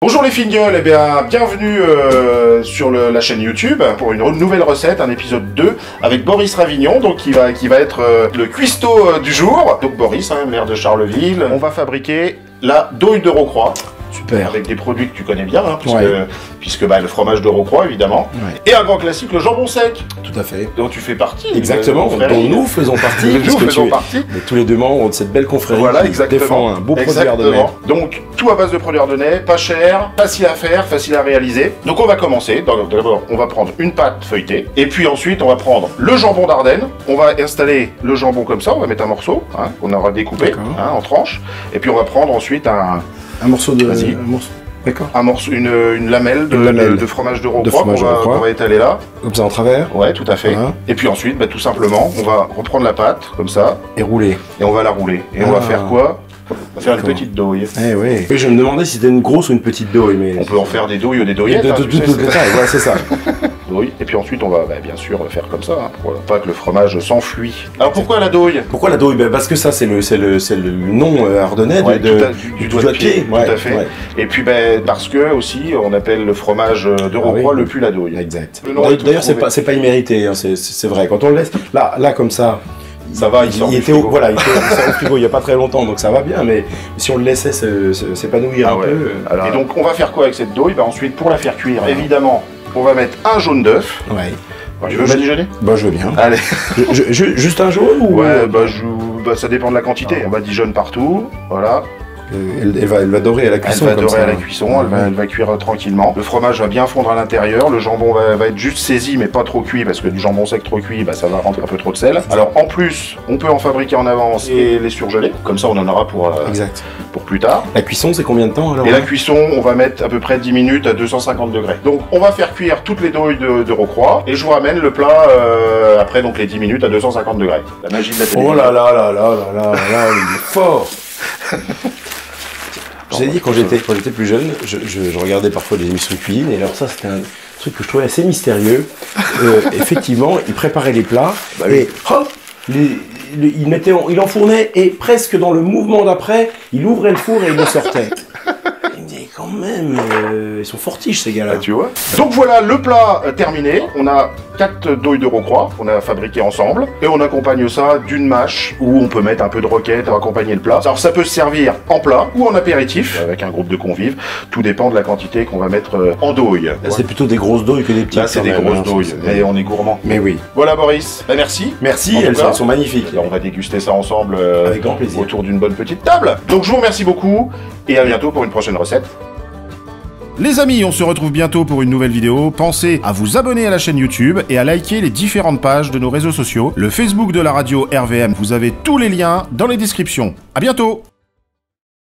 Bonjour les fignoles, et bien bienvenue sur la chaîne YouTube pour une nouvelle recette, un épisode 2 avec Boris Ravignon, donc qui va être le cuistot du jour. Donc Boris, maire de Charleville, on va fabriquer la douille de Rocroi. Super. Avec des produits que tu connais bien, puisque le fromage de Rocroi évidemment, et un grand classique, le jambon sec. Tout à fait. Dont tu fais partie. Exactement, dont nous faisons partie. Nous faisons partie. Tous les deux membres de cette belle confrérie qui défend un beau produit ardennais. Donc tout à base de produits ardennais, pas cher, facile à faire, facile à réaliser. Donc on va commencer. D'abord on va prendre une pâte feuilletée, et puis ensuite on va prendre le jambon d'Ardenne. On va installer le jambon comme ça, on va mettre un morceau qu'on aura découpé en tranches, et puis on va prendre ensuite un morceau de... D'accord. Une lamelle de fromage de Rocroi qu'on va étaler là. Comme ça en travers. Ouais, tout à fait. Voilà. Et puis ensuite, tout simplement, on va reprendre la pâte, comme ça. Et rouler. Et on va la rouler. Et on va faire quoi? On va faire une petite douille. Eh oui. Et je me demandais si c'était une grosse ou une petite douille, mais... On peut en faire des douilles ou des douillettes. De tout détail, ouais, c'est ça. Douille. Et puis ensuite, on va bien sûr faire comme ça, pour pas que le fromage s'enfuit. Alors pourquoi la douille? Pourquoi la douille? Parce que ça, c'est le nom ardennais du doigt de pied. Tout à fait. Ouais. Et puis parce que aussi, on appelle le fromage de Rocroi le pull à douille. Exact. D'ailleurs, c'est pas immérité, c'est vrai. Quand on le laisse, là comme ça... Ça va, il était au frigo il n'y a pas très longtemps, donc ça va bien, mais si on le laissait s'épanouir un peu... Et donc on va faire quoi avec cette douille? Ensuite, pour la faire cuire, évidemment, on va mettre un jaune d'œuf. Ouais. Tu veux badigeonner? Je veux bien. Allez. Juste un jaune ou... Ouais, ça dépend de la quantité. On badigeonne partout, voilà. Elle va dorer à la cuisson. Elle va dorer à la cuisson, elle va cuire tranquillement. Le fromage va bien fondre à l'intérieur, le jambon va être juste saisi mais pas trop cuit, parce que du jambon sec trop cuit, ça va rentrer un peu trop de sel. Alors en plus, on peut en fabriquer en avance et les surgeler, comme ça on en aura pour plus tard. La cuisson, c'est combien de temps alors? Et la cuisson, on va mettre à peu près 10 minutes à 250 degrés. Donc on va faire cuire toutes les douilles de Rocroi, et je vous ramène le plat après donc les 10 minutes à 250 degrés. La magie de la télévision. Oh là là là là là là, il est fort. Je vous ai dit, quand j'étais plus jeune, je regardais parfois des émissions de cuisine, et alors ça, c'était un truc que je trouvais assez mystérieux. Effectivement, il préparait les plats, et hop, il enfournait, et presque dans le mouvement d'après, il ouvrait le four et il le sortait. Il me disait, quand même, ils sont fortiches ces gars-là. Tu vois. Donc voilà, le plat terminé. On a 4 douilles de Rocroi qu'on a fabriquées ensemble, et on accompagne ça d'une mâche où on peut mettre un peu de roquette pour accompagner le plat. Alors ça peut se servir en plat ou en apéritif avec un groupe de convives. Tout dépend de la quantité qu'on va mettre en douille. C'est plutôt des grosses douilles que des petites. Là c'est des grosses douilles, mais on est gourmand. Mais oui. Voilà Boris, merci. Merci, elles sont magnifiques. Et on va déguster ça ensemble avec grand plaisir autour d'une bonne petite table. Donc je vous remercie beaucoup et à bientôt pour une prochaine recette. Les amis, on se retrouve bientôt pour une nouvelle vidéo. Pensez à vous abonner à la chaîne YouTube et à liker les différentes pages de nos réseaux sociaux. Le Facebook de la radio RVM, vous avez tous les liens dans les descriptions. À bientôt!